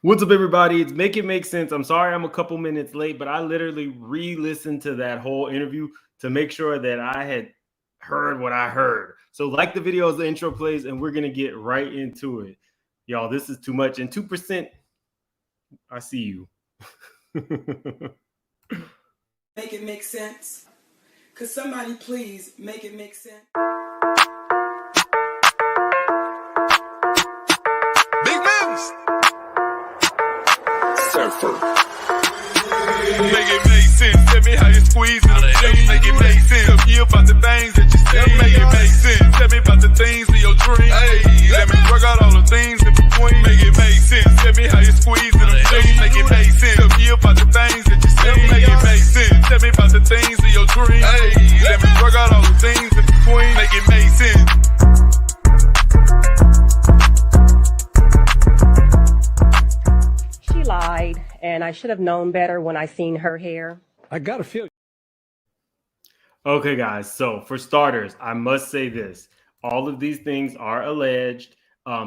What's up, everybody? It's Make It Make Sense. I'm sorry I'm a couple minutes late, but I literally re-listened to that whole interview to make sure that I had heard what I heard. So like the video as the intro plays, and we're going to get right into it. Y'all, this is too much. And 2%, I see you. Make it make sense. Could somebody please make it make sense? Big moves. Surfer. Make it make sense. Tell me how you squeeze it. Make it make sense. Tell me about the things that you say. Make it make sense. Tell me about the things of your dreams. Hey, let me work out all the things in between. Make it make sense. Tell me how you squeeze it. Make it make sense. Tell me about the things that you say. Make it make sense. Tell me about the things of your dreams. Hey, let me work out all the things in between. Make it make sense. She lied, and I should have known better when I seen her hair. I got a feeling. Okay, guys. So for starters, I must say this. All of these things are alleged.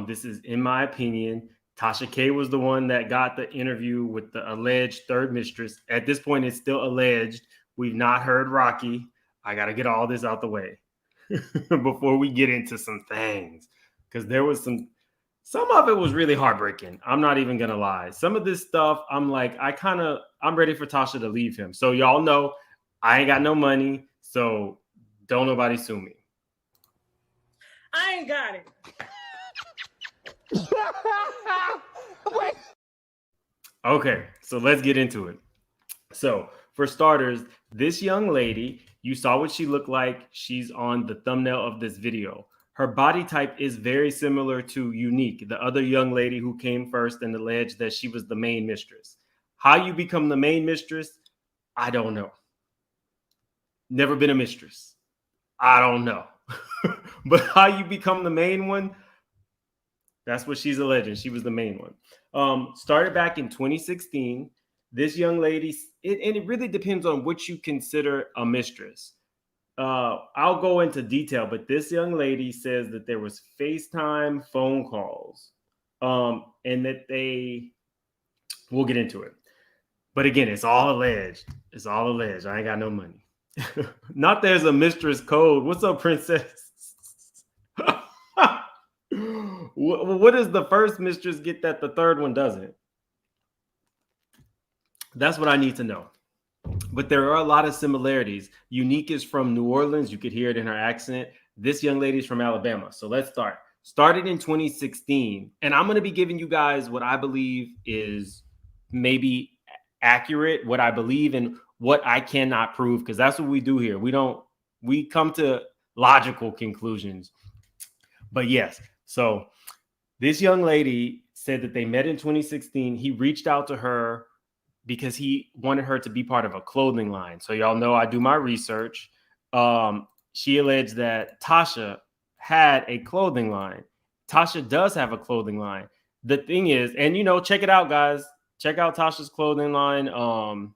This is in my opinion. Tasha K was the one that got the interview with the alleged third mistress. At this point, it's still alleged. We've not heard Rocky. I got to get all this out the way before we get into some things. Because there was some of it was really heartbreaking. I'm not even going to lie. Some of this stuff, I'm like, I'm ready for Tasha to leave him. So y'all know I ain't got no money. So don't nobody sue me. I ain't got it. Okay, so let's get into it. So for starters, this young lady, you saw what she looked like. She's on the thumbnail of this video. Her body type is very similar to Unique, the other young lady who came first and alleged that she was the main mistress. How you become the main mistress, I don't know. Never been a mistress. I don't know. But how you become the main one, that's what she's alleging. She was the main one. Started back in 2016. This young lady, and it really depends on what you consider a mistress. I'll go into detail, but this young lady says that there was FaceTime phone calls, and that we'll get into it. But again, it's all alleged. It's all alleged. I ain't got no money. Not there's a mistress code. What's up, princess? What does the first mistress get that the third one doesn't? That's what I need to know. But there are a lot of similarities. Unique is from New Orleans. You could hear it in her accent. This young lady's from Alabama. So let's start. Started in 2016. And I'm going to be giving you guys what I believe is maybe accurate, what I believe, and what I cannot prove, because that's what we do here. We come to logical conclusions. But yes, so this young lady said that they met in 2016. He reached out to her because he wanted her to be part of a clothing line. So y'all know I do my research. She alleged that Tasha had a clothing line. Tasha does have a clothing line. The thing is, and check it out, guys. Check out Tasha's clothing line.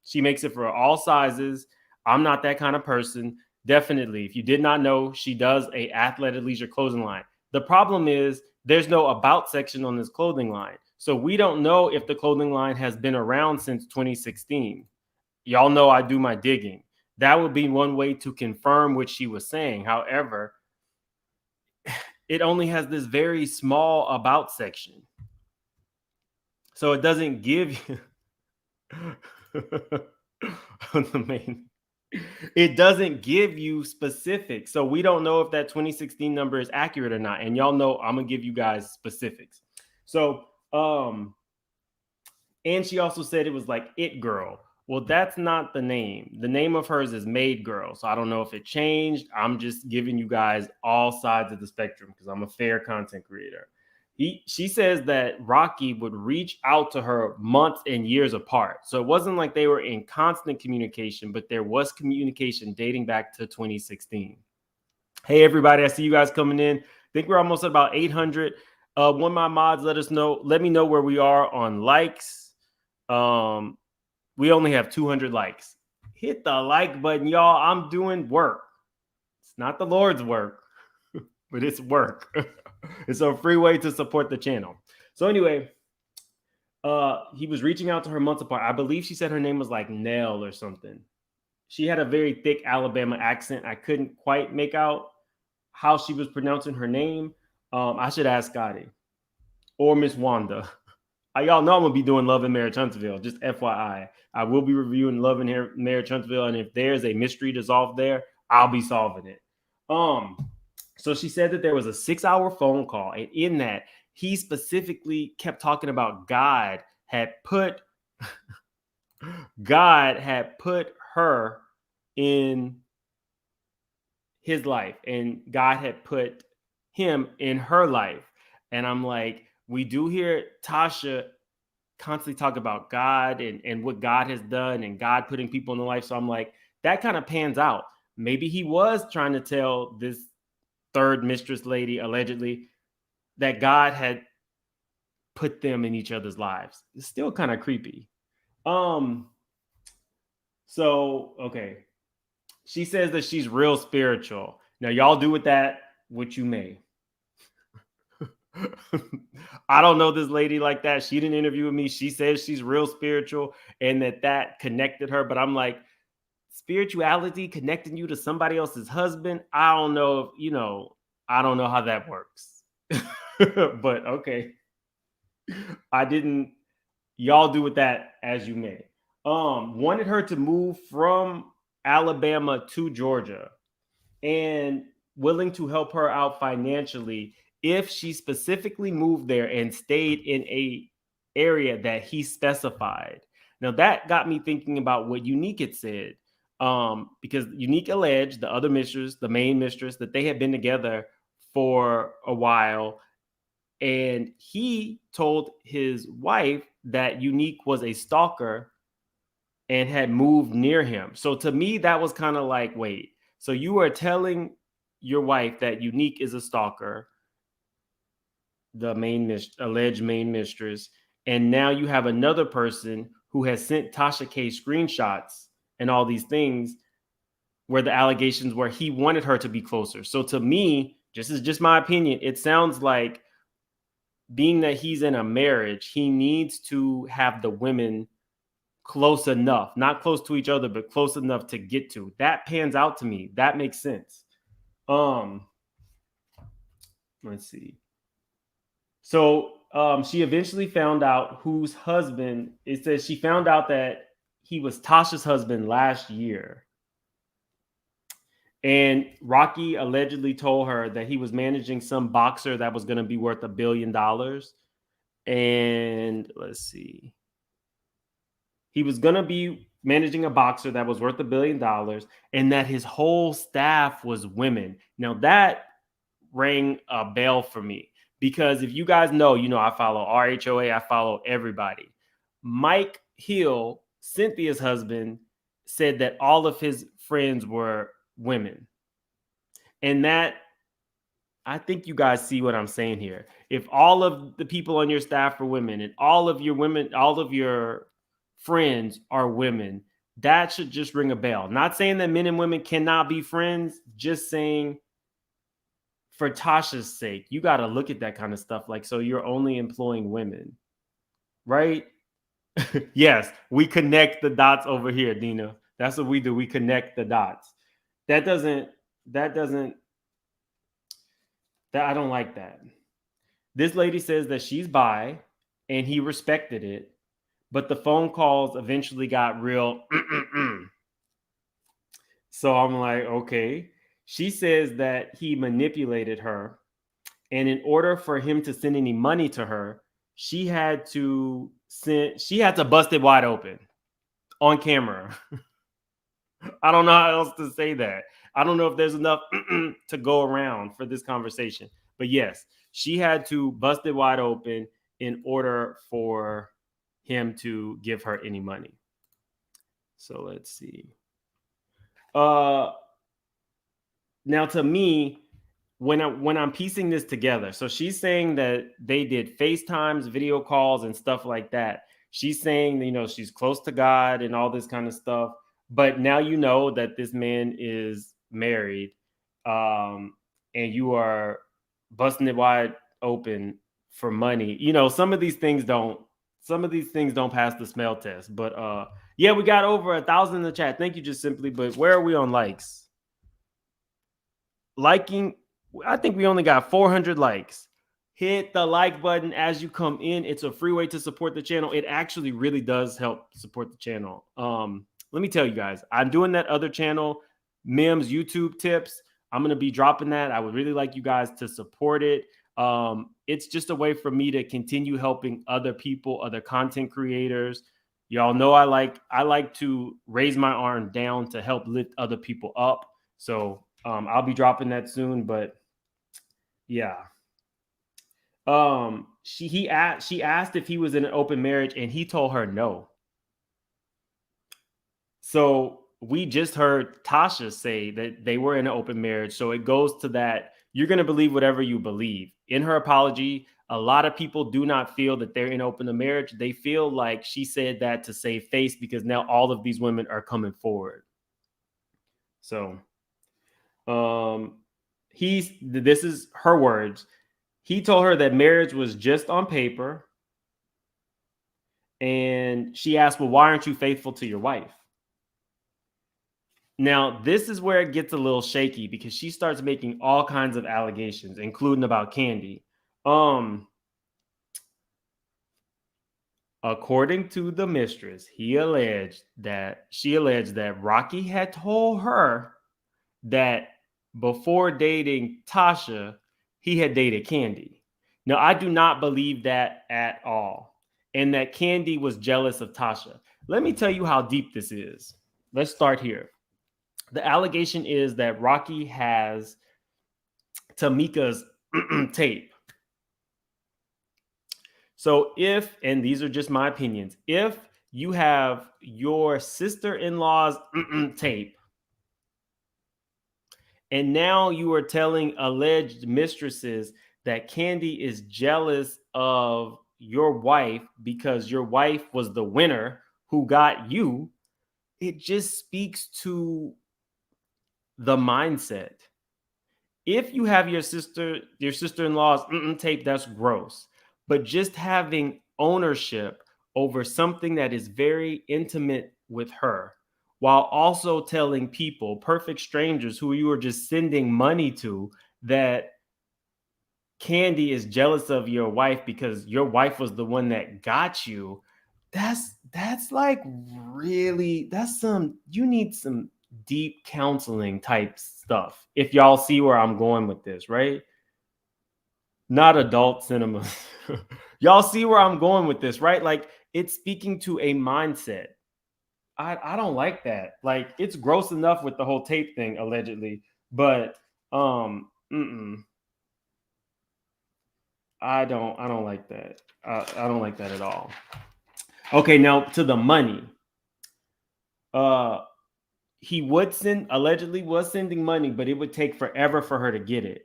She makes it for all sizes. I'm not that kind of person. Definitely, if you did not know, she does a athletic leisure clothing line. The problem is there's no about section on this clothing line. So we don't know if the clothing line has been around since 2016. Y'all know I do my digging. That would be one way to confirm what she was saying. However, it only has this very small about section. So it doesn't give you the main. It doesn't give you specifics. So we don't know if that 2016 number is accurate or not. And y'all know I'm going to give you guys specifics. So, and she also said it was like It Girl. Well, that's not the name. The name of hers is Made Girl. So I don't know if it changed. I'm just giving you guys all sides of the spectrum because I'm a fair content creator. She says that Rocky would reach out to her months and years apart. So it wasn't like they were in constant communication, but there was communication dating back to 2016. Hey, everybody, I see you guys coming in. I think we're almost at about 800. One of my mods, let me know where we are on likes. We only have 200 likes. Hit the like button, y'all. I'm doing work. It's not the Lord's work, but it's work. It's a free way to support the channel. So anyway, He was reaching out to her months apart. I believe she said her name was like Nell or something. She had a very thick Alabama accent. I couldn't quite make out how she was pronouncing her name. I should ask Scotty or Miss Wanda. Y'all know I'm gonna be doing Love and Marriage Huntsville. Just FYI, I will be reviewing Love and Marriage Huntsville, and if there's a mystery to solve there, I'll be solving it. So she said that there was a 6-hour phone call, and in that, he specifically kept talking about God had put her in his life, and God had put him in her life. And I'm like, we do hear Tasha constantly talk about God and what God has done and God putting people in the life. So I'm like, that kind of pans out. Maybe he was trying to tell this third mistress lady, allegedly, that God had put them in each other's lives. It's still kind of creepy. So, okay. She says that she's real spiritual. Now, y'all do with that what you may. I don't know this lady like that. She didn't interview with me. She says she's real spiritual and that connected her. But I'm like, spirituality connecting you to somebody else's husband? I don't know if, I don't know how that works. But okay. Y'all do with that as you may. Wanted her to move from Alabama to Georgia and willing to help her out financially if she specifically moved there and stayed in a area that he specified. Now that got me thinking about what Unique had said, because Unique alleged the other mistress, the main mistress, that they had been together for a while, and he told his wife that Unique was a stalker and had moved near him. So to me, that was kind of like, wait, so you are telling your wife that Unique is a stalker, the alleged main mistress, and now you have another person who has sent Tasha K screenshots and all these things where the allegations were he wanted her to be closer. So to me, just my opinion, it sounds like, being that he's in a marriage, he needs to have the women close enough, not close to each other, but close enough to get to. That pans out to me. That makes sense. Let's see. So she eventually found out whose husband. It says she found out that he was Tasha's husband last year. And Rocky allegedly told her that he was managing some boxer that was going to be worth $1 billion. And let's see. He was going to be managing a boxer that was worth $1 billion, and that his whole staff was women. Now that rang a bell for me, because if you guys know, I follow RHOA, I follow everybody. Mike Hill, Cynthia's husband, said that all of his friends were women. And that, I think you guys see what I'm saying here. If all of the people on your staff are women and all of your friends are women, that should just ring a bell. Not saying that men and women cannot be friends, just saying for Tasha's sake, you got to look at that kind of stuff. Like, so you're only employing women, right? Yes, we connect the dots over here, Dina. That's what we do. We connect the dots. I don't like that. This lady says that she's bi and he respected it, but the phone calls eventually got real. So I'm like, okay. She says that he manipulated her, and in order for him to send any money to her, she had to bust it wide open on camera. I don't know how else to say that. I don't know if there's enough to go around for this conversation. But yes, she had to bust it wide open in order for him to give her any money. So let's see. Now to me, when I'm piecing this together, so she's saying that they did FaceTimes, video calls, and stuff like that. She's saying, she's close to God and all this kind of stuff. But now you know that this man is married, and you are busting it wide open for money. Some of these things don't some of these things don't pass the smell test. But yeah, we got over 1,000 in the chat. Thank you, just simply. But where are we on likes? Liking, I think we only got 400 likes. Hit the like button as you come in. It's a free way to support the channel. It actually really does help support the channel. Let me tell you guys, I'm doing that other channel, Mims YouTube Tips. I'm going to be dropping that. I would really like you guys to support it. It's just a way for me to continue helping other people, other content creators. Y'all know I like to raise my arm down to help lift other people up. So I'll be dropping that soon, but yeah. She asked if he was in an open marriage and he told her no. So we just heard Tasha say that they were in an open marriage. So it goes to that you're going to believe whatever you believe. In her apology, a lot of people do not feel that they're in open marriage. They feel like she said that to save face because now all of these women are coming forward. So this is her words. He told her that marriage was just on paper. And she asked, well, why aren't you faithful to your wife? Now, this is where it gets a little shaky because she starts making all kinds of allegations, including about Kandi. According to the mistress, she alleged that Rocky had told her that before dating Tasha, he had dated Kandi. Now, I do not believe that at all. And that Kandi was jealous of Tasha. Let me tell you how deep this is. Let's start here. The allegation is that Rocky has Tamika's tape. So if, and these are just my opinions, if you have your sister-in-law's tape, and now you are telling alleged mistresses that Kandi is jealous of your wife because your wife was the winner who got you, it just speaks to the mindset. If you have your sister-in-law's tape, that's gross. But just having ownership over something that is very intimate with her, while also telling people, perfect strangers who you are just sending money to, that Kandi is jealous of your wife because your wife was the one that got you. That's like really, you need some deep counseling type stuff. If y'all see where I'm going with this, right? Not adult cinema. Y'all see where I'm going with this, right? Like it's speaking to a mindset. I don't like that. Like it's gross enough with the whole tape thing allegedly, but I don't like that. I don't like that at all. Okay, now to the money. He allegedly was sending money, but it would take forever for her to get it.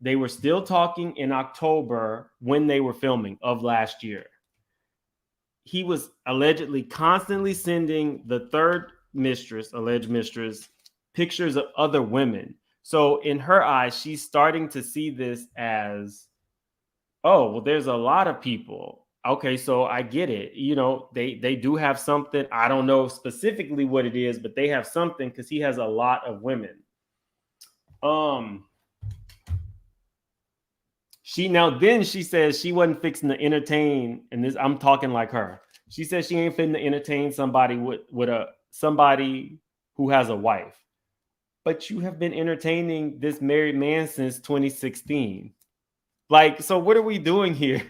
They were still talking in October when they were filming of last year. He was allegedly constantly sending the third alleged mistress, pictures of other women. So in her eyes, she's starting to see this as, oh, well, there's a lot of people. Okay, so I get it. You know, they do have something. I don't know specifically what it is, but they have something because he has a lot of women. She says she wasn't fixing to entertain, and this I'm talking like her. She says she ain't fitting to entertain somebody somebody who has a wife. But you have been entertaining this married man since 2016. Like, so what are we doing here?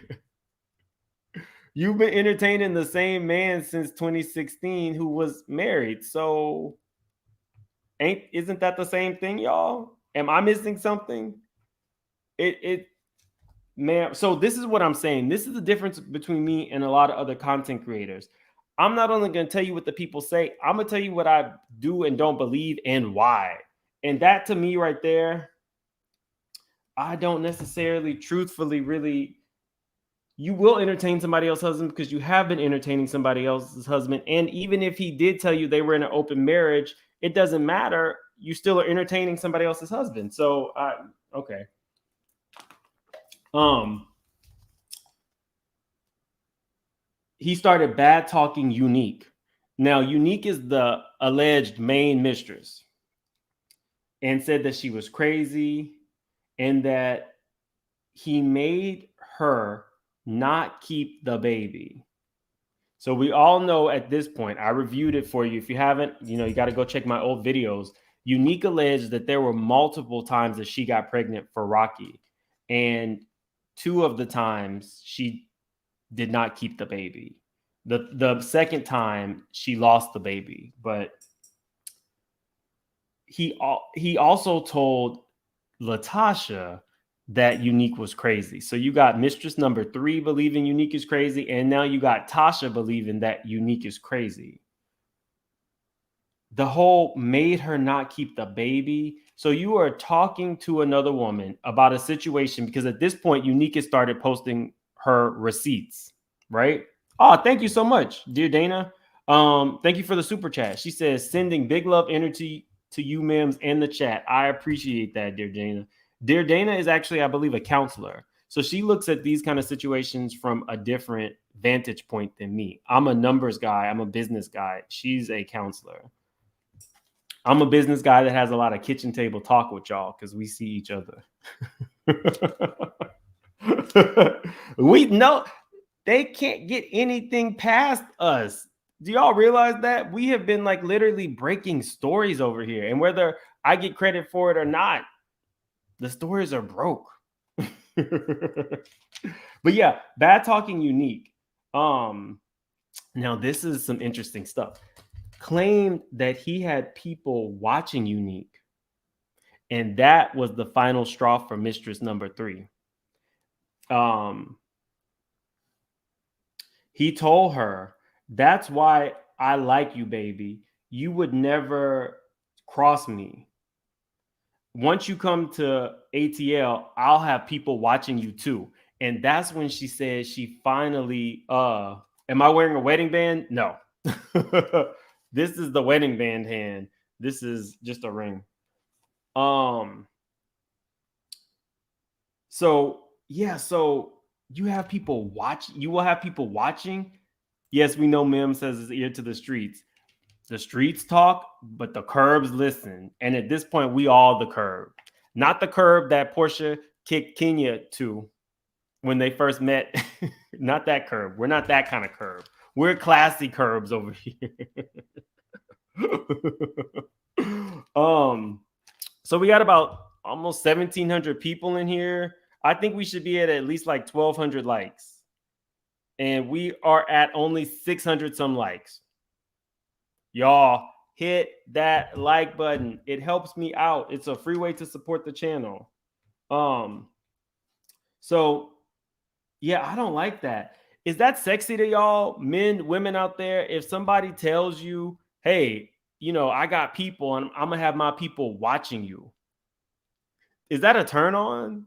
You've been entertaining the same man since 2016 who was married. So isn't that the same thing, y'all? Am I missing something? Ma'am. So this is what I'm saying. This is the difference between me and a lot of other content creators. I'm not only going to tell you what the people say, I'm going to tell you what I do and don't believe and why. And that to me right there, I don't necessarily truthfully really, you will entertain somebody else's husband because you have been entertaining somebody else's husband. And even if he did tell you they were in an open marriage, it doesn't matter. You still are entertaining somebody else's husband. So, okay. he started bad talking Unique. Now, Unique is the alleged main mistress, and said that she was crazy and that he made her not keep the baby. So we all know at this point, I reviewed it for you. If you haven't, you got to go check my old videos. Unique alleged that there were multiple times that she got pregnant for Rocky, and 2 of the times she did not keep the baby. The second time she lost the baby, but he also told Latocha that Unique was crazy. So you got mistress number 3 believing Unique is crazy, and now you got Tasha believing that Unique is crazy. The whole made her not keep the baby. So you are talking to another woman about a situation, because at this point, Unique has started posting her receipts, right? Oh, thank you so much, dear Dana. Thank you for the super chat. She says, sending big love energy to you, Mims, and the chat. I appreciate that, dear Dana. Dear Dana is actually, I believe, a counselor. So she looks at these kind of situations from a different vantage point than me. I'm a numbers guy. I'm a business guy. She's a counselor. I'm a business guy that has a lot of kitchen table talk with y'all because we see each other. We know they can't get anything past us. Do y'all realize that? We have been like literally breaking stories over here. And whether I get credit for it or not, the stories are broke. But yeah, bad talking Unique. Now this is some interesting stuff. Claimed that he had people watching Unique, and that was the final straw for mistress number 3. He told her, that's why I like you, baby. You would never cross me. Once you come to ATL, I'll have people watching you too. And that's when she said she finally, am I wearing a wedding band? No. This is the wedding band hand. This is just a ring. So yeah, so you have people watch. You will have people watching. Yes, we know Mim says his ear to the streets. The streets talk, but the curbs listen. And at this point, we all the curb. Not the curb that Portia kicked Kenya to when they first met. Not that curb. We're not that kind of curb. We're classy curbs over here. So we got about almost 1,700 people in here. I think we should be at least like 1,200 likes. And we are at only 600 some likes. Y'all hit that like button. It helps me out. It's a free way to support the channel. So yeah, I don't like that. Is that sexy to y'all, men, women out there? If somebody tells you, hey, I got people and I'm gonna have my people watching you. Is that a turn on?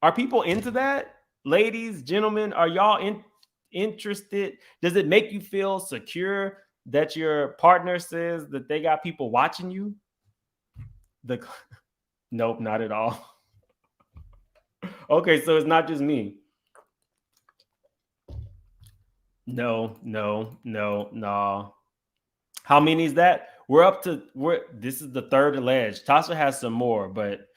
Are people into that? Ladies, gentlemen, are y'all interested? Does it make you feel secure that your partner says that they got people watching you? Nope, not at all. Okay, so it's not just me. No. How many is that? This is the third alleged. Tasha has some more, but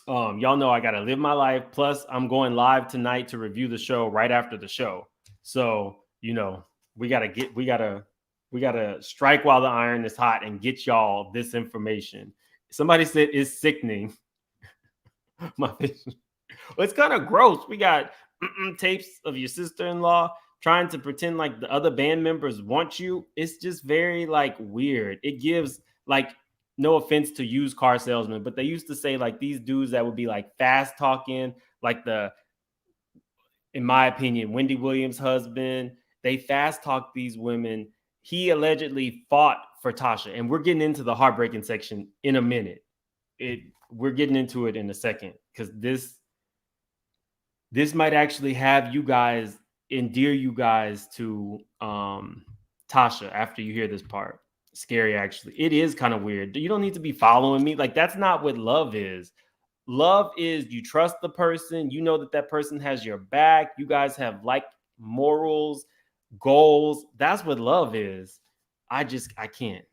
y'all know I gotta live my life. Plus, I'm going live tonight to review the show right after the show. So, we gotta strike while the iron is hot and get y'all this information. Somebody said it's sickening. My face. Well, it's kind of gross. We got tapes of your sister-in-law trying to pretend like the other band members want you. It's just very like weird. It gives like, no offense to used car salesmen, but they used to say like these dudes that would be like fast talking, like in my opinion, Wendy Williams' husband, they fast talk these women. He allegedly fought for Tasha, and we're getting into the heartbreaking section in a minute. We're getting into it in a second, because this might actually have you guys endear you guys to Tasha after you hear this part. Scary, actually. It is kind of weird. You don't need to be following me. Like, that's not what love is. Love is you trust the person. You know that person has your back. You guys have like morals. goals. That's what love is. I can't.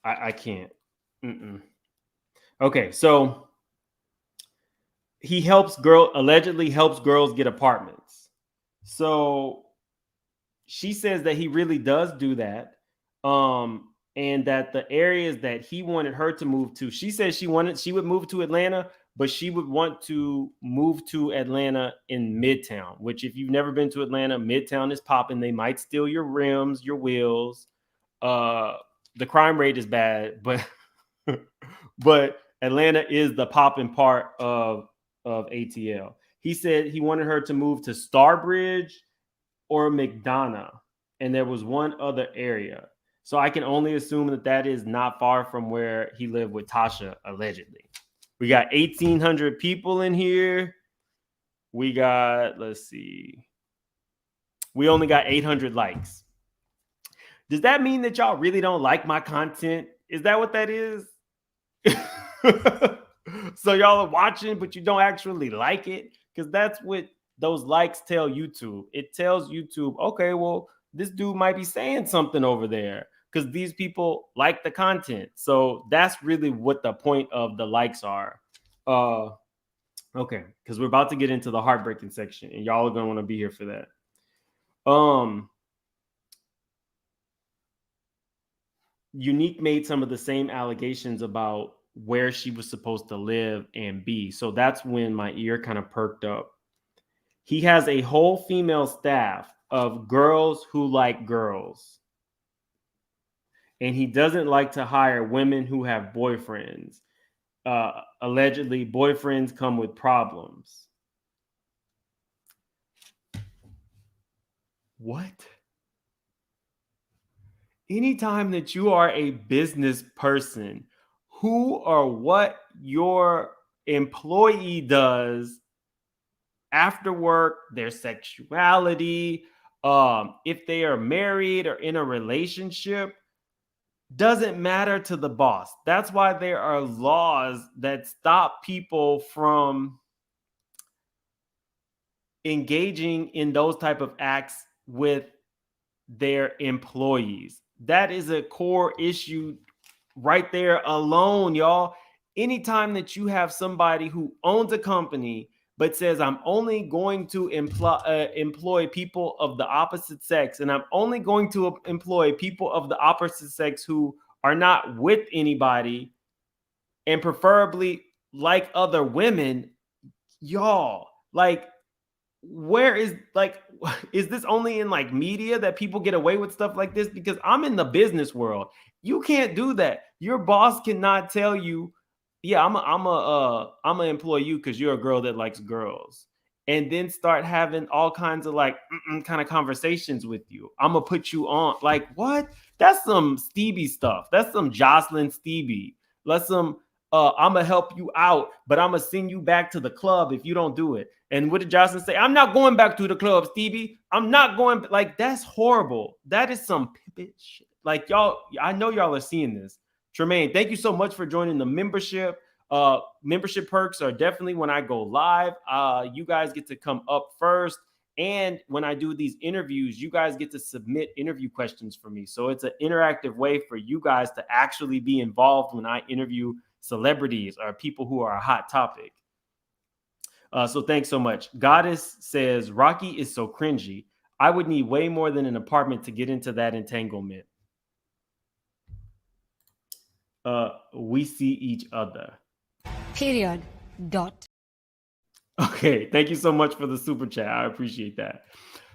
I can't. Mm-mm. Okay, so he allegedly helps girls get apartments. So she says that he really does do that. And that the areas that he wanted her to move to, she says she would move to Atlanta, but she would want to move to Atlanta in Midtown, which if you've never been to Atlanta, Midtown is popping. They might steal your rims, your wheels. The crime rate is bad, but but Atlanta is the popping part of ATL. He said he wanted her to move to Starbridge or McDonough, and there was one other area. So I can only assume that is not far from where he lived with Tasha, allegedly. We got 1,800 people in here. We got, let's see. We only got 800 likes. Does that mean that y'all really don't like my content? Is that what that is? So y'all are watching, but you don't actually like it? Because that's what those likes tell YouTube. It tells YouTube, okay, well, this dude might be saying something over there because these people like the content. So that's really what the point of the likes are. Okay, because we're about to get into the heartbreaking section, and y'all are gonna want to be here for that. Unique made some of the same allegations about where she was supposed to live and be. So that's when my ear kind of perked up. He has a whole female staff of girls who like girls. And he doesn't like to hire women who have boyfriends. Allegedly, boyfriends come with problems. What? Anytime that you are a business person, who or what your employee does after work, their sexuality, if they are married or in a relationship, doesn't matter to the boss. That's why there are laws that stop people from engaging in those type of acts with their employees. That is a core issue right there alone, y'all. Anytime that you have somebody who owns a company but says, I'm only going to employ people of the opposite sex, and I'm only going to employ people of the opposite sex who are not with anybody and preferably like other women, y'all, like, where is, like, is this only in like media that people get away with stuff like this? Because I'm in the business world. You can't do that. Your boss cannot tell you, yeah, I'm gonna employ you because you're a girl that likes girls, and then start having all kinds of like kind of conversations with you. I'm gonna put you on, like, what? That's some Stevie stuff. That's some Jocelyn Stevie. That's some I'm gonna help you out, but I'm gonna send you back to the club if you don't do it. And what did Jocelyn say? I'm not going back to the club, Stevie. I'm not going. Like, that's horrible. That is some pivot shit. Like, y'all, I know y'all are seeing this. Tremaine, thank you so much for joining the membership. Membership perks are definitely when I go live. You guys get to come up first. And when I do these interviews, you guys get to submit interview questions for me. So it's an interactive way for you guys to actually be involved when I interview celebrities or people who are a hot topic. So thanks so much. Goddess says, Rocky is so cringy. I would need way more than an apartment to get into that entanglement. We see each other. Period. Dot. Okay, thank you so much for the super chat. I appreciate that.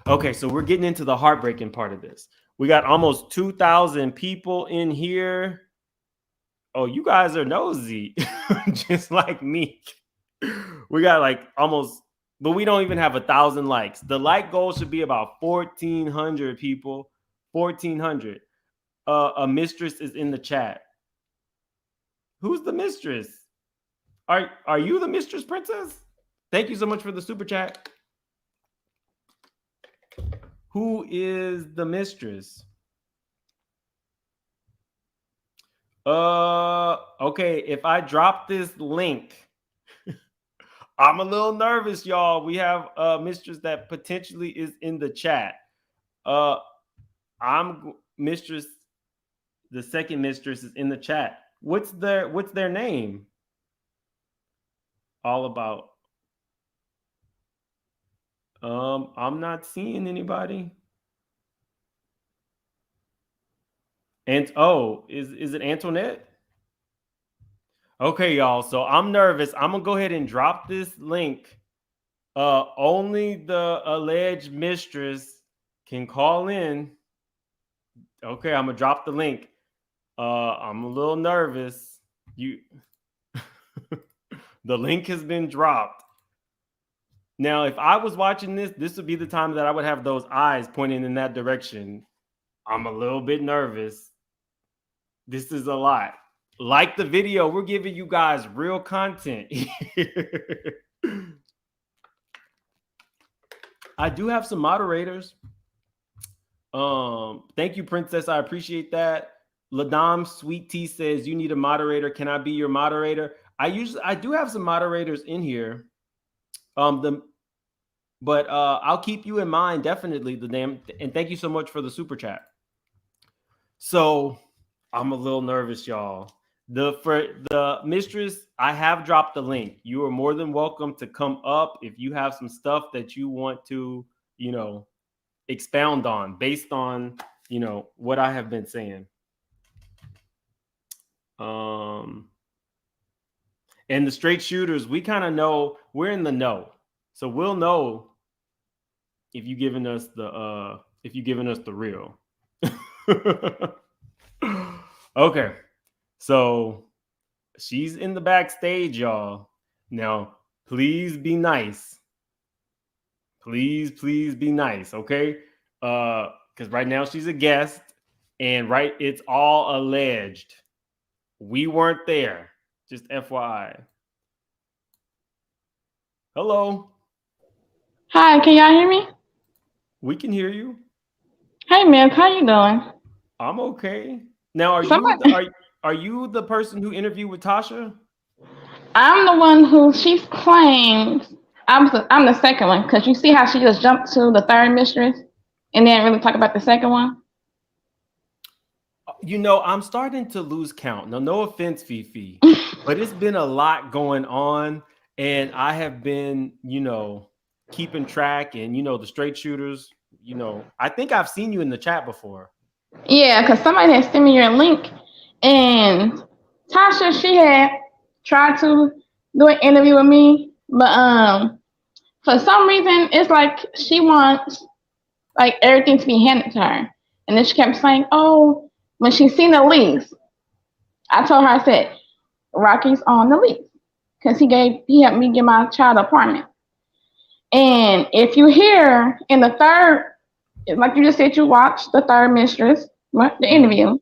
Okay, so we're getting into the heartbreaking part of this. We got almost 2,000 people in here. Oh, you guys are nosy, just like me. We got like almost, but we don't even have 1,000 likes. The like goal should be about 1,400 people. 1,400. A mistress is in the chat. Who's the mistress? Are you the mistress, princess? Thank you so much for the super chat. Who is the mistress? Okay, if I drop this link, I'm a little nervous, y'all. We have a mistress that potentially is in the chat. I'm Mistress. The second Mistress is in the chat. What's their name? All about. I'm not seeing anybody. And is it Antoinette? Okay, y'all. So I'm nervous. I'm gonna go ahead and drop this link. Only the alleged mistress can call in. Okay, I'm gonna drop the link. I'm a little nervous. The link has been dropped. Now, if I was watching this would be the time that I would have those eyes pointing in that direction. I'm a little bit nervous. This is a lot. Like the video, we're giving you guys real content. I do have some moderators. Thank you, Princess. I appreciate that. Ladam Sweet Tea says you need a moderator. Can I be your moderator? I do have some moderators in here. But I'll keep you in mind, definitely. And thank you so much for the super chat. So I'm a little nervous, y'all. For the mistress, I have dropped the link. You are more than welcome to come up if you have some stuff that you want to, expound on based on, what I have been saying. And the straight shooters, we kind of know, we're in the know. So we'll know if you've given us the real. Okay. So she's in the backstage, y'all. Now, please be nice. Please be nice, okay? Because right now she's a guest, and it's all alleged. We weren't there. Just FYI. Hello. Hi, can y'all hear me? We can hear you. Hey, Miss, how you doing? I'm okay. Now, are you the person who interviewed with Tasha? I'm the one who she claims I'm the second one, because you see how she just jumped to the third mistress and didn't really talk about the second one? I'm starting to lose count. Now, no offense, Fifi, but it's been a lot going on, and I have been, keeping track, and the straight shooters, I think I've seen you in the chat before. Yeah, because somebody had sent me your link, and Tasha, she had tried to do an interview with me, but for some reason, it's like she wants everything to be handed to her, and then she kept saying, "Oh." When she seen the lease, I told her, I said, Rocky's on the lease, because he helped me get my child an apartment. And if you hear in the third, like you just said, you watched the third mistress, the interview,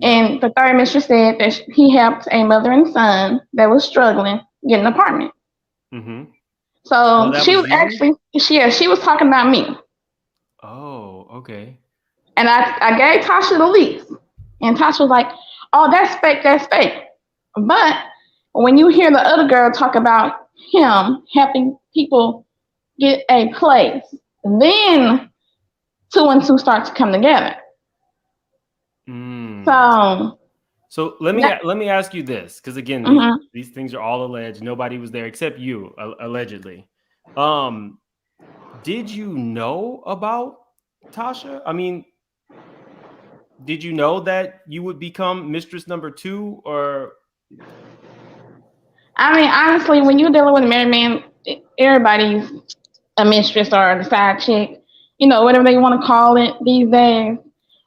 and the third mistress said that he helped a mother and son that was struggling get an apartment. Mm-hmm. So she was actually, she was talking about me. Oh, okay. And I gave Tasha the lease. And Tasha was like, "Oh, that's fake, that's fake." But when you hear the other girl talk about him helping people get a place, then 2 and 2 start to come together. So let me ask you this, because again, these things are all alleged. Nobody was there except you, allegedly. Did you know about Tasha? I mean, did you know that you would become mistress number 2, or? I mean, honestly, when you're dealing with a married man, everybody's a mistress or the side chick, whatever they want to call it these days.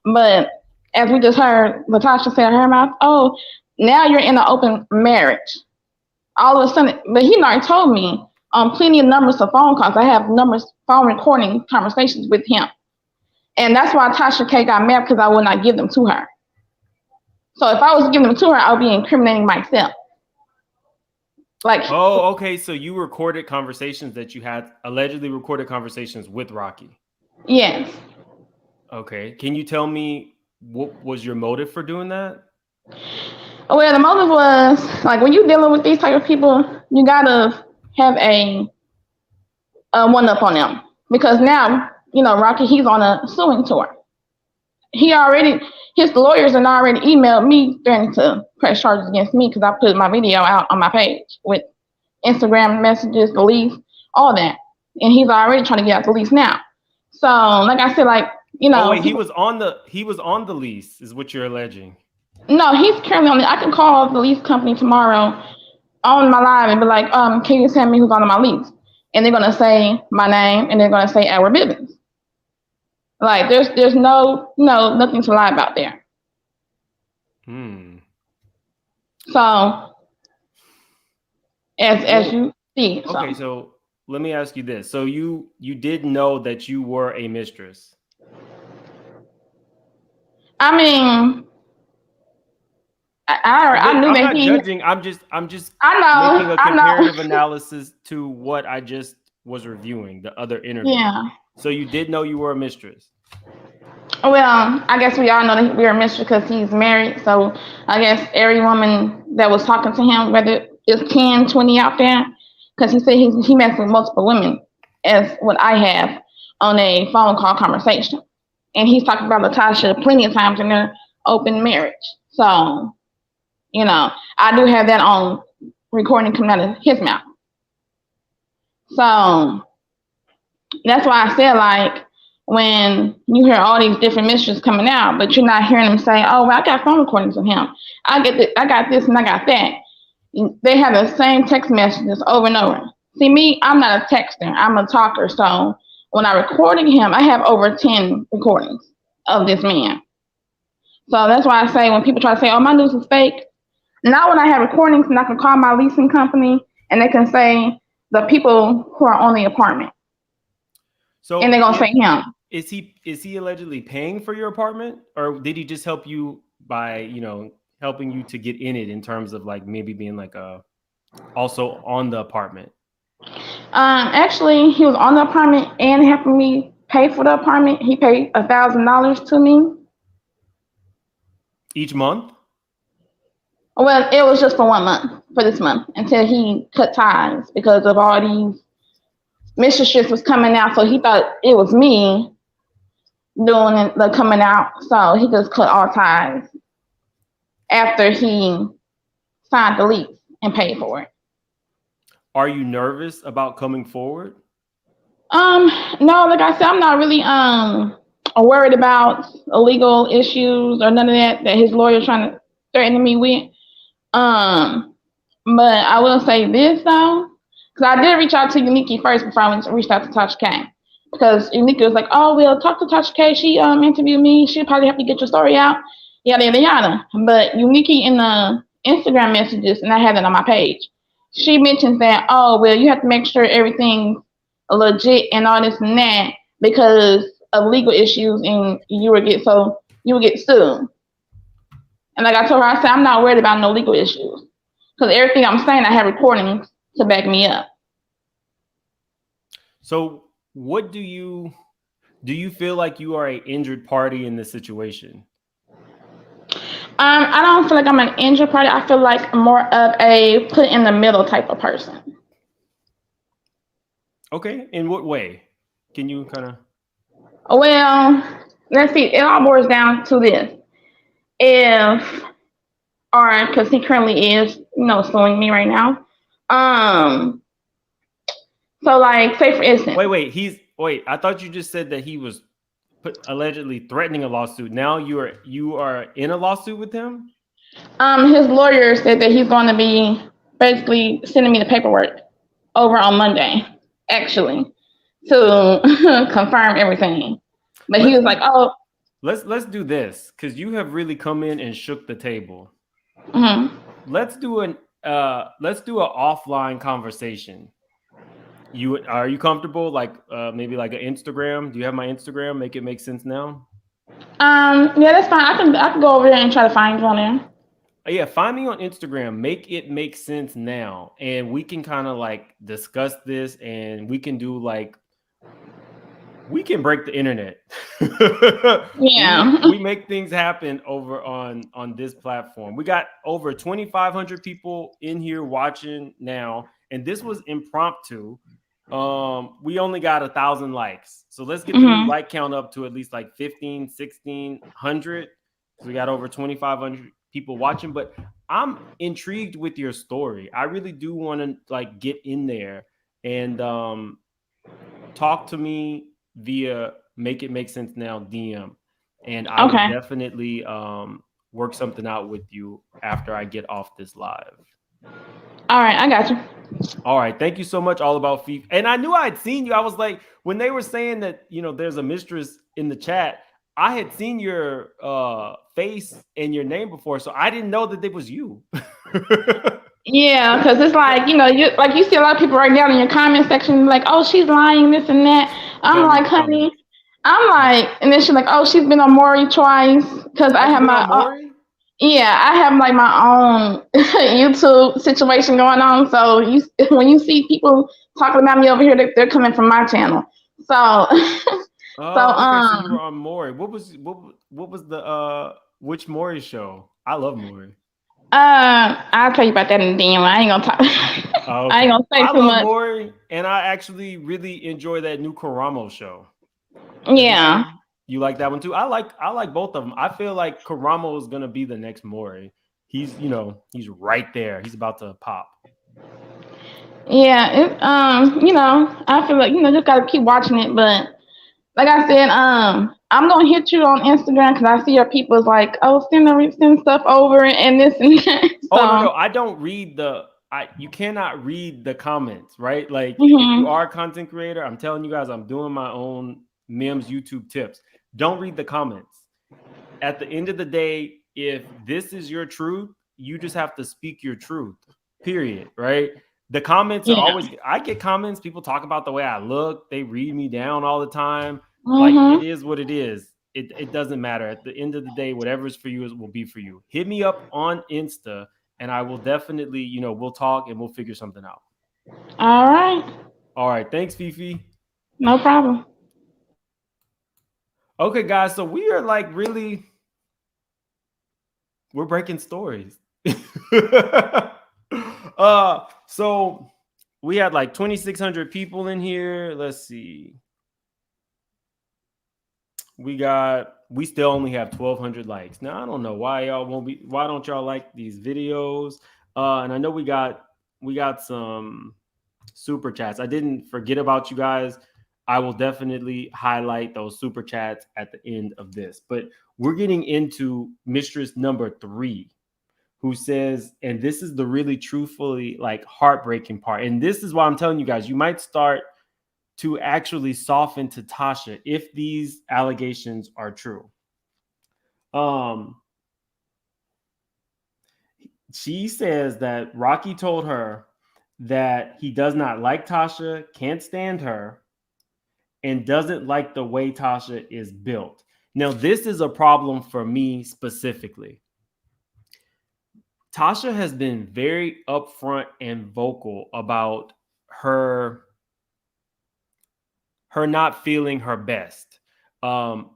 But as we just heard, Latocha said her mouth, "Oh, now you're in an open marriage." All of a sudden, but he already told me on plenty of numbers of phone calls. I have phone recording conversations with him. And that's why Tasha K got mad, because I would not give them to her. So if I was giving them to her, I would be incriminating myself. Okay. So you recorded conversations that you had, allegedly recorded conversations with Rocky. Yes. Okay. Can you tell me what was your motive for doing that? Well, the motive was, when you're dealing with these type of people, you gotta have a one-up on them. Because now Rocky, he's on a suing tour. His lawyers had already emailed me threatening to press charges against me because I put my video out on my page with Instagram messages, the lease, all that. And he's already trying to get out the lease now. So, like I said, he was on the lease, is what you're alleging. No, he's currently on it. I can call the lease company tomorrow on my live and be like, can you tell me who's on my lease? And they're gonna say my name and they're gonna say Edward Bibbins. Like there's nothing to lie about there. So as you see. Okay, so let me ask you this. So you did know that you were a mistress? I mean, I knew that he. I'm just making a comparative analysis to what I just was reviewing, the other interview. Yeah. So you did know you were a mistress? Well, I guess we all know that we're a mistress because he's married. So I guess every woman that was talking to him, whether it's 10, 20 out there, because he said he messed with multiple women, as what I have on a phone call conversation. And he's talked about Latocha plenty of times in their open marriage. So, I do have that on recording coming out of his mouth. So that's why I said, like, when you hear all these different mistresses coming out, but you're not hearing them say, oh, well, I got phone recordings of him. I got this and I got that. They have the same text messages over and over. See, me, I'm not a texter. I'm a talker. So when I recorded him, I have over 10 recordings of this man. So that's why I say when people try to say, oh, my news is fake, not when I have recordings and I can call my leasing company and they can say the people who are on the apartment. So and they're gonna say him. Is he allegedly paying for your apartment, or did he just help you by helping you to get in it in terms of like maybe being like also on the apartment? Actually, he was on the apartment and helping me pay for the apartment. He paid $1,000 to me each month. Well, it was just for 1 month, for this month, until he cut ties because of all these mistresses was coming out. So he thought it was me doing the coming out. So he just cut all ties after he signed the lease and paid for it. Are you nervous about coming forward? No, like I said, I'm not really worried about illegal issues or none of that his lawyer's trying to threaten me with. But I will say this though, because I did reach out to Unique first before I reached out to Tasha K. Because Unique was like, oh, well, talk to Tasha K. She interviewed me. She'll probably help you get your story out. Yada, yada, yada. But Unique in the Instagram messages, and I have it on my page, she mentions that, oh, well, you have to make sure everything's legit and all this and that because of legal issues and you would get sued. And like I told her, I said, I'm not worried about no legal issues because everything I'm saying, I have recordings to back me up. So what do you feel like you are an injured party in this situation? I don't feel like I'm an injured party. I feel like more of a put in the middle type of person. Okay. In what way? Can you kind of? Well, let's see. It all boils down to this. Because he currently is, suing me right now. So like, say for instance. Wait. I thought you just said that he was allegedly threatening a lawsuit. Now you are in a lawsuit with him? His lawyer said that he's going to be basically sending me the paperwork over on Monday, actually, to confirm everything. But he was like, oh. Let's do this because you have really come in and shook the table. Mm-hmm. Let's do an offline conversation. Are you comfortable? Like maybe like an Instagram? Do you have my Instagram? Make it make sense now. Yeah, that's fine. I can go over there and try to find you on there. Yeah, find me on Instagram. Make it make sense now, and we can kind of like discuss this, and we can do like. We can break the internet. Yeah. we make things happen over on this platform. We got over 2,500 people in here watching now, and this was impromptu. We only got 1,000 likes. So let's get the new like count up to at least like 15, 1,600. We got over 2,500 people watching, but I'm intrigued with your story. I really do want to like get in there and talk to me via Make It Make Sense Now DM. And I will definitely work something out with you after I get off this live. All right, I got you. All right, thank you so much, All About Feet. And I knew I'd seen you. I was like, when they were saying that, there's a mistress in the chat, I had seen your face and your name before, so I didn't know that it was you. Yeah, because it's like, you see a lot of people right now in your comment section like, oh, she's lying, this and that. I'm like, honey, and then she's like, oh, she's been on Maury twice because I have my I have like my own YouTube situation going on. So when you see people talking about me over here, they're coming from my channel. So so you were on Maury. What was the which Maury show? I love Maury. I'll tell you about that in the DM. I ain't gonna talk. I ain't gonna say too much. Maury, and I actually really enjoy that new Karamo show. Yeah. You like that one too? I like both of them. I feel like Karamo is gonna be the next Maury. He's he's right there. He's about to pop. Yeah, I feel like just gotta keep watching it. But like I said, I'm gonna hit you on Instagram because I see your people's like, oh, send stuff over and this and that. So, no, I don't read you cannot read the comments, right? Like if you are a content creator, I'm telling you guys, I'm doing my own Mims YouTube tips. Don't read the comments. At the end of the day, if this is your truth, you just have to speak your truth, period, right? The comments are always, I get comments, people talk about the way I look, they read me down all the time. Like, it is what it is. It doesn't matter. At the end of the day, whatever is for you will be for you. Hit me up on Insta, and I will definitely, we'll talk and we'll figure something out. All right. All right. Thanks, Fifi. No problem. Okay, guys. So we are like we're breaking stories. So we had like 2,600 people in here. Let's see. We still only have 1,200 likes. Now I don't know why don't y'all like these videos? And I know we got some super chats. I didn't forget about you guys. I will definitely highlight those super chats at the end of this. But we're getting into Mistress number 3, who says, and this is the really truthfully like heartbreaking part. And this is why I'm telling you guys, you might start to actually soften to Tasha if these allegations are true. She says that Rocky told her that he does not like Tasha, can't stand her, and doesn't like the way Tasha is built. Now, this is a problem for me specifically. Tasha has been very upfront and vocal about her not feeling her best. How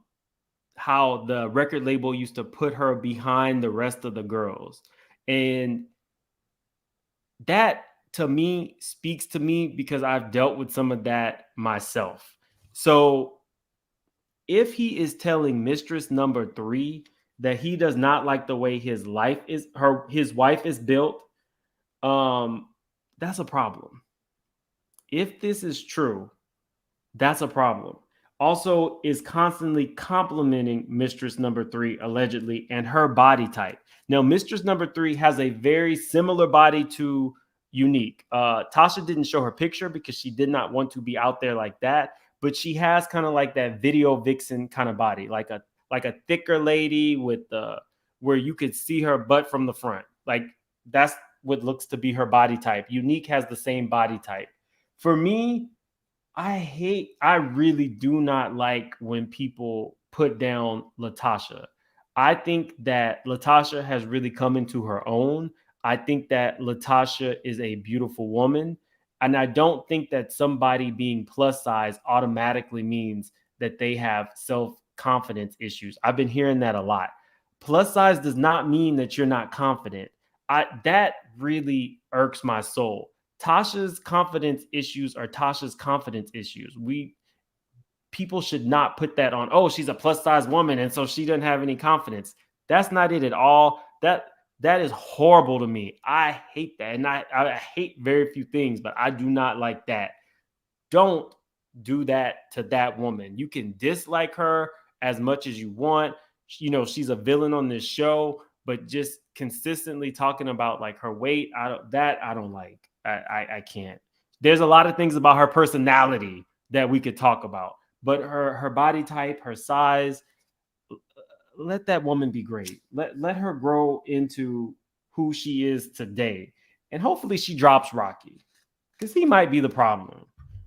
the record label used to put her behind the rest of the girls. And that to me speaks to me because I've dealt with some of that myself. So if he is telling Mistress number 3 that he does not like the way his wife is built, that's a problem. If this is true, that's a problem. Also is constantly complimenting Mistress number 3 allegedly and her body type. Now, Mistress number 3 has a very similar body to Unique. Tasha didn't show her picture because she did not want to be out there like that, but she has kind of like that video vixen kind of body, like a thicker lady with where you could see her butt from the front. Like that's what looks to be her body type. Unique has the same body type. For me, I really do not like when people put down Latocha. I think that Latocha has really come into her own. I think that Latocha is a beautiful woman. And I don't think that somebody being plus size automatically means that they have self-confidence issues. I've been hearing that a lot. Plus size does not mean that you're not confident. That really irks my soul. Tasha's confidence issues are Tasha's confidence issues. People should not put that on, oh, she's a plus size woman and so she doesn't have any confidence. That's not it at all. That is horrible to me. I hate that. And I hate very few things, but I do not like that. Don't do that to that woman. You can dislike her as much as you want. You know, she's a villain on this show, but just consistently talking about like her weight, I don't like. I can't. There's a lot of things about her personality that we could talk about, but her body type, her size, let that woman be great. Let her grow into who she is today. And hopefully she drops Rocky, because he might be the problem.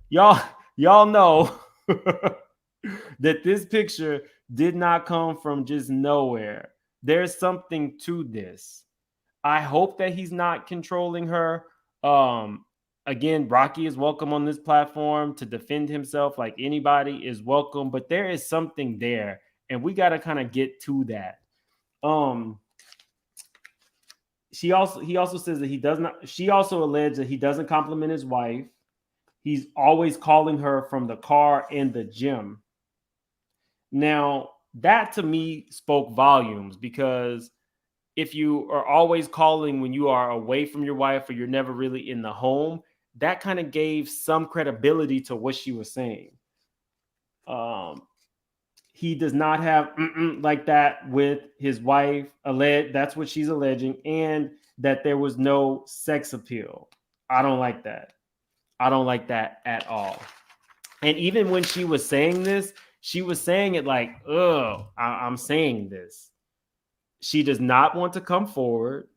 Y'all know that this picture did not come from just nowhere. There's something to this. I hope that he's not controlling her. Again, Rocky is welcome on this platform to defend himself, like anybody is welcome, but there is something there, and we got to kind of get to that. He also says that he does not. She also alleged that he doesn't compliment his wife. He's always calling her from the car and the gym. Now, that to me spoke volumes, because if you are always calling when you are away from your wife or you're never really in the home, that kind of gave some credibility to what she was saying. He does not have like that with his wife. That's what she's alleging, and that there was no sex appeal. I don't like that. I don't like that at all. And even when she was saying this, she was saying it like, oh, I'm saying this. She does not want to come forward.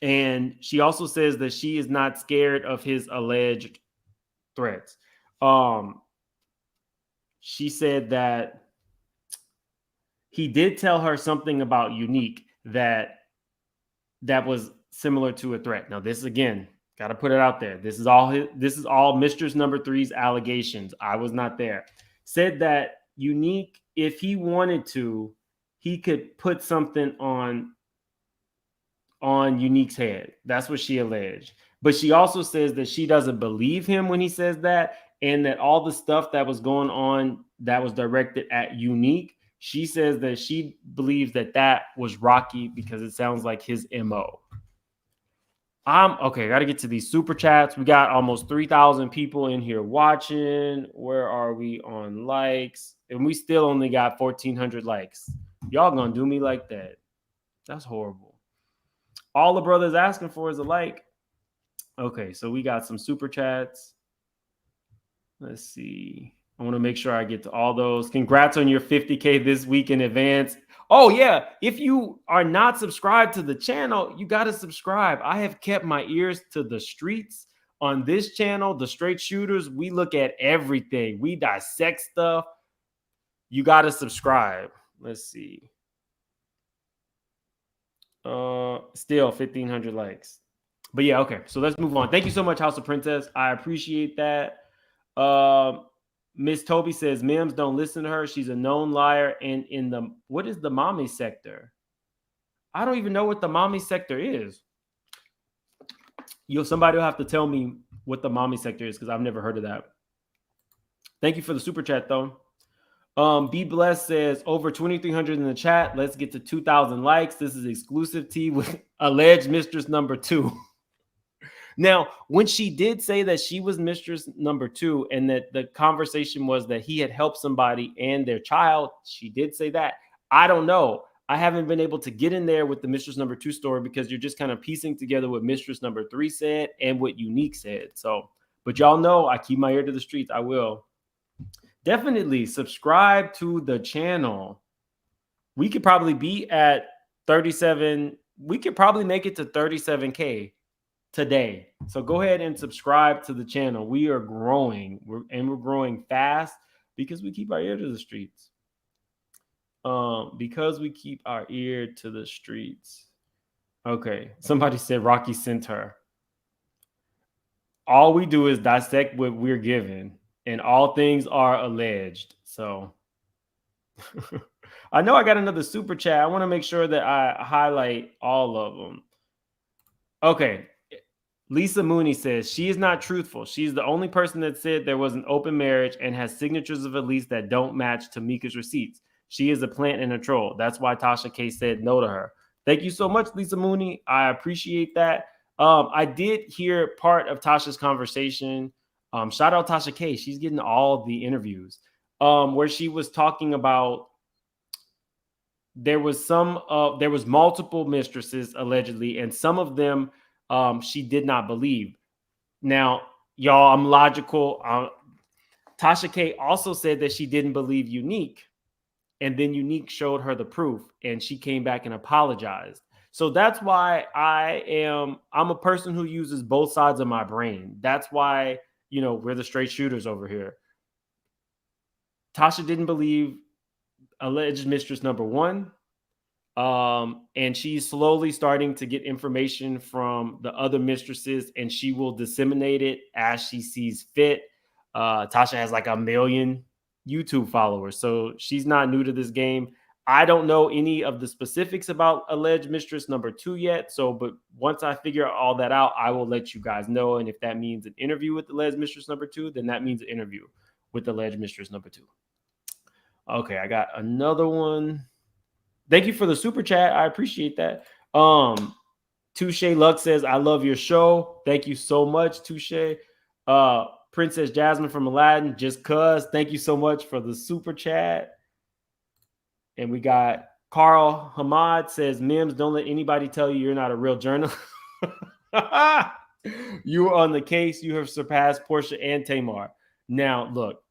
And she also says that she is not scared of his alleged threats. She said that he did tell her something about Unique that was similar to a threat. Now, this again, got to put it out there. This is all Mistress number 3's allegations. I was not there. Said that Unique, if he wanted to, he could put something on Unique's head. That's what she alleged. But she also says that she doesn't believe him when he says that, and that all the stuff that was going on that was directed at Unique, she says that she believes that was Rocky, because it sounds like his MO. Okay, I got to get to these super chats. We got almost 3,000 people in here watching. Where are we on likes? And we still only got 1,400 likes. Y'all gonna do me like that? That's horrible. All the brothers asking for is a like. Okay, so we got some super chats. Let's see. I want to make sure I get to all those. Congrats on your 50K this week in advance. Oh, yeah. If you are not subscribed to the channel, you got to subscribe. I have kept my ears to the streets on this channel. The Straight Shooters, we look at everything. We dissect stuff. You got to subscribe. Let's see. Still 1,500 likes. But yeah, okay. So let's move on. Thank you so much, House of Princess. I appreciate that. Miss Toby says Mims, don't listen to her. She's a known liar. And in the what is the mommy sector? I don't even know what the mommy sector is. Somebody will have to tell me what the mommy sector is, because I've never heard of that. Thank you for the super chat, though. Be Blessed says over 2,300 in the chat. Let's get to 2,000 likes. This is exclusive tea with alleged Mistress number 2. Now, when she did say that she was Mistress number 2 and that the conversation was that he had helped somebody and their child, she did say that. I don't know. I haven't been able to get in there with the Mistress number 2 story, because you're just kind of piecing together what Mistress number 3 said and what Unique said. So, but y'all know I keep my ear to the streets. I will. Definitely subscribe to the channel. We could probably be at 37. We could probably make it to 37K today. So go ahead and subscribe to the channel. We are growing. We're growing fast because we keep our ear to the streets. Because we keep our ear to the streets. Okay. Somebody said Rocky sent her. All we do is dissect what we're given, and all things are alleged. So I know I got another super chat. I want to make sure that I highlight all of them. Okay. Lisa Mooney says she is not truthful. She's the only person that said there was an open marriage and has signatures of Elise that don't match Tamika's receipts. She is a plant and a troll. That's why Tasha K said no to her. Thank you so much, Lisa Mooney. I appreciate that. I did hear part of Tasha's conversation. Shout out Tasha K. She's getting all the interviews where she was talking about there was multiple mistresses allegedly, and some of them she did not believe. Now, y'all, I'm logical. Tasha K also said that she didn't believe Unique, and then Unique showed her the proof, and she came back and apologized. So that's why I'm a person who uses both sides of my brain. That's why, we're the straight shooters over here. Tasha didn't believe alleged mistress number one. And she's slowly starting to get information from the other mistresses, and she will disseminate it as she sees fit. Tasha has like 1 million YouTube followers, so she's not new to this game. I don't know any of the specifics about alleged mistress number 2 yet. But once I figure all that out, I will let you guys know. And if that means an interview with alleged mistress number 2, then that means an interview with alleged mistress number 2. Okay, I got another one. Thank you for the super chat. I appreciate that. Touche Luck says, I love your show. Thank you so much, Touche. Princess Jasmine from Aladdin, just cuz. Thank you so much for the super chat. And we got Carl Hamad says, Mims, don't let anybody tell you you're not a real journalist. You are on the case. You have surpassed Portia and Tamar. Now, look.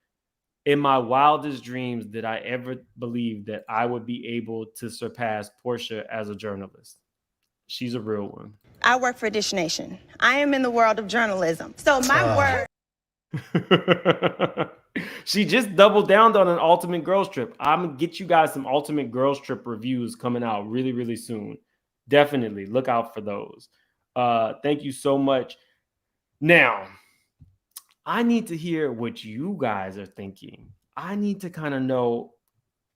In my wildest dreams, did I ever believe that I would be able to surpass Portia as a journalist? She's a real one. I work for Dish Nation. I am in the world of journalism. So my word. She just doubled down on an Ultimate Girls Trip. I'm going to get you guys some Ultimate Girls Trip reviews coming out really, really soon. Definitely look out for those. Thank you so much. Now, I need to hear what you guys are thinking. I need to kind of know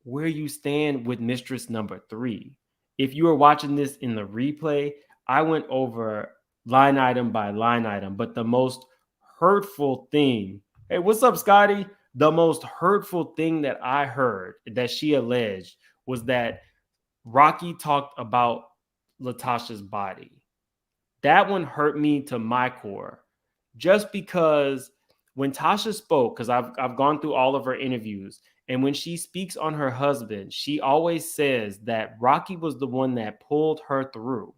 where you stand with mistress number 3. If you are watching this in the replay, I went over line item by line item, but the most hurtful thing, hey, what's up, Scotty? The most hurtful thing that I heard that she alleged was that Rocky talked about Latosha's body. That one hurt me to my core, just because when Tasha spoke, because I've gone through all of her interviews, and when she speaks on her husband, she always says that Rocky was the one that pulled her through.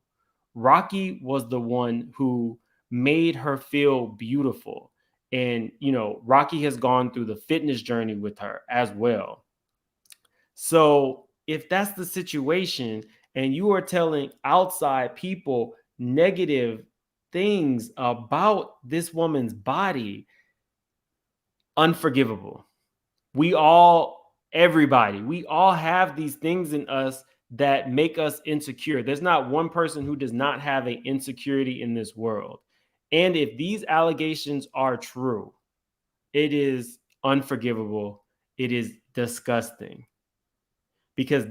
Rocky was the one who made her feel beautiful. And, Rocky has gone through the fitness journey with her as well. So if that's the situation, and you are telling outside people negative things about this woman's body, unforgivable. We all have these things in us that make us insecure. There's not one person who does not have an insecurity in this world. And if these allegations are true, it is unforgivable. It is disgusting. Because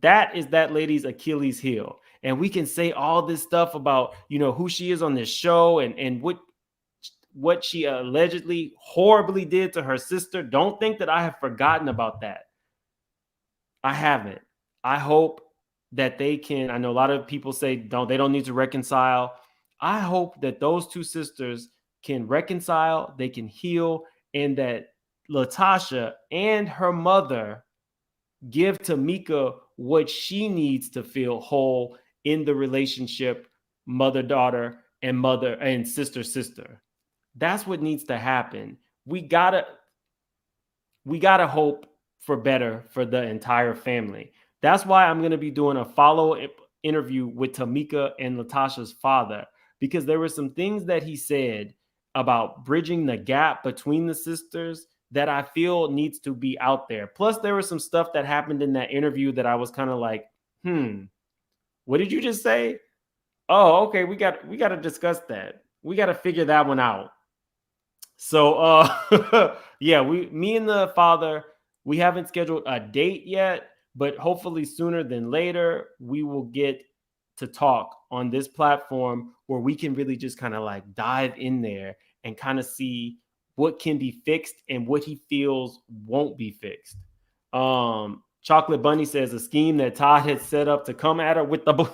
that is that lady's Achilles heel. And we can say all this stuff about, who she is on this show and what she allegedly horribly did to her sister. Don't think that I have forgotten about that. I haven't. I hope that they can. I know a lot of people say they don't need to reconcile. I hope that those two sisters can reconcile, they can heal, and that Latasha and her mother give Tamika what she needs to feel whole in the relationship, mother-daughter and mother and sister-sister. That's what needs to happen. We gotta hope for better for the entire family. That's why I'm going to be doing a follow-up interview with Tamika and Latasha's father, because there were some things that he said about bridging the gap between the sisters that I feel needs to be out there. Plus, there was some stuff that happened in that interview that I was kind of like, what did you just say? Oh, okay, we got to discuss that. We got to figure that one out. So, yeah, me and the father, we haven't scheduled a date yet, but hopefully sooner than later, we will get to talk on this platform where we can really just kind of like dive in there and kind of see what can be fixed and what he feels won't be fixed. Chocolate Bunny says a scheme that Todd had set up to come at her with the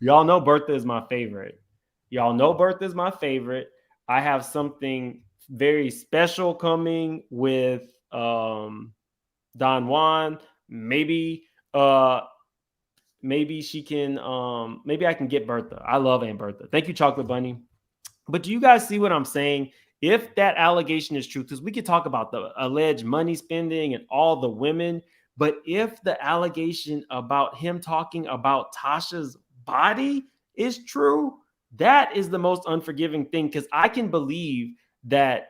y'all know Bertha is my favorite. I have something very special coming with Don Juan. Maybe she can maybe I can get Bertha. I love Aunt Bertha. Thank you, Chocolate Bunny. But do you guys see what I'm saying? If that allegation is true, because we could talk about the alleged money spending and all the women, but if the allegation about him talking about Tasha's body is true, that is the most unforgiving thing, because I can believe that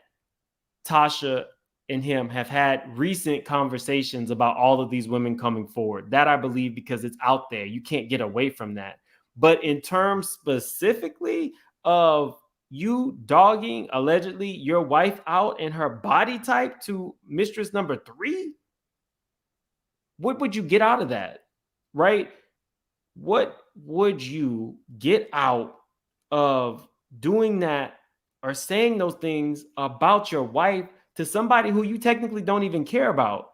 Tasha and him have had recent conversations about all of these women coming forward. That I believe, because it's out there. You can't get away from that. But in terms specifically of you dogging allegedly your wife out and her body type to mistress number 3, what would you get out of that? Right? What would you get out of doing that or saying those things about your wife to somebody who you technically don't even care about?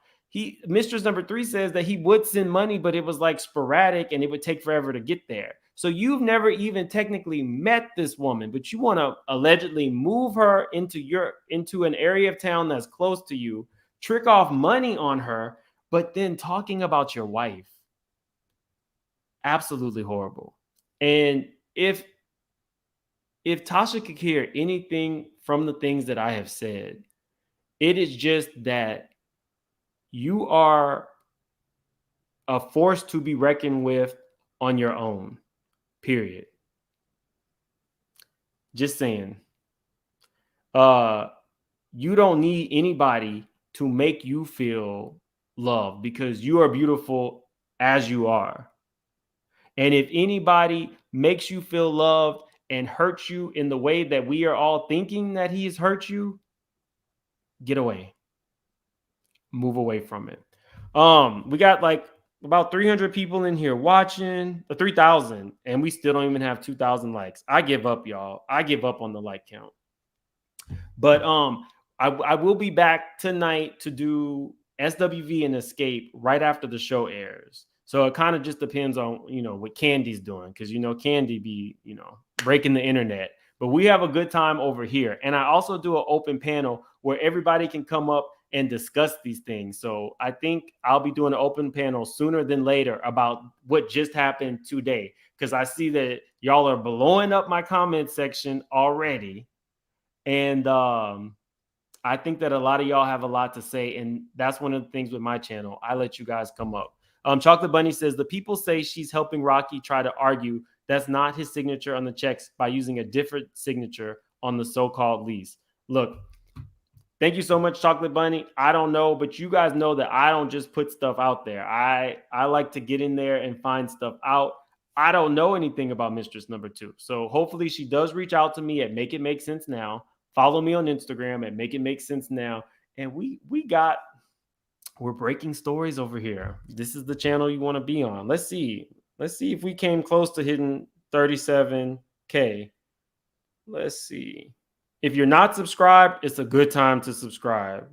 Mistress number 3 says that he would send money, but it was like sporadic and it would take forever to get there. So you've never even technically met this woman, but you want to allegedly move her into an area of town that's close to you, trick off money on her, but then talking about your wife. Absolutely horrible. And if Tasha could hear anything from the things that I have said, it is just that you are a force to be reckoned with on your own. Period. Just saying. You don't need anybody to make you feel loved, because you are beautiful as you are. And if anybody makes you feel loved and hurts you in the way that we are all thinking that he has hurt you, get away. Move away from it. We got like about 300 people in here watching, 3,000, and we still don't even have 2,000 likes. I give up, y'all. I give up on the like count. But I will be back tonight to do SWV and Escape right after the show airs. So it kind of just depends on, what Kandi's doing, because, Kandi be, breaking the internet. But we have a good time over here. And I also do an open panel where everybody can come up and discuss these things. So I think I'll be doing an open panel sooner than later about what just happened today, because I see that y'all are blowing up my comment section already. And I think that a lot of y'all have a lot to say. And that's one of the things with my channel. I let you guys come up. Chocolate Bunny says, the people say she's helping Rocky try to argue that's not his signature on the checks by using a different signature on the so-called lease. Look, thank you so much, Chocolate Bunny. I don't know, but you guys know that I don't just put stuff out there. I like to get in there and find stuff out. I don't know anything about Mistress number 2. So hopefully she does reach out to me at Make It Make Sense Now. Follow me on Instagram at Make It Make Sense Now. And we're breaking stories over here. This is the channel you want to be on. Let's see if we came close to hitting 37K. Let's see. If you're not subscribed, it's a good time to subscribe.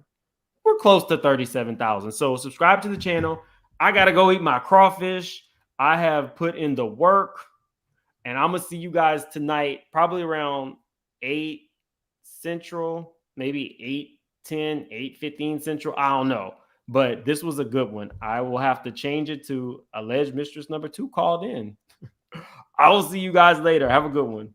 We're close to 37,000. So subscribe to the channel. I got to go eat my crawfish. I have put in the work, and I'm going to see you guys tonight, probably around 8 Central, maybe 8:10, 8:15 Central. I don't know. But this was a good one. I will have to change it to alleged mistress number 2 called in. I will see you guys later. Have a good one.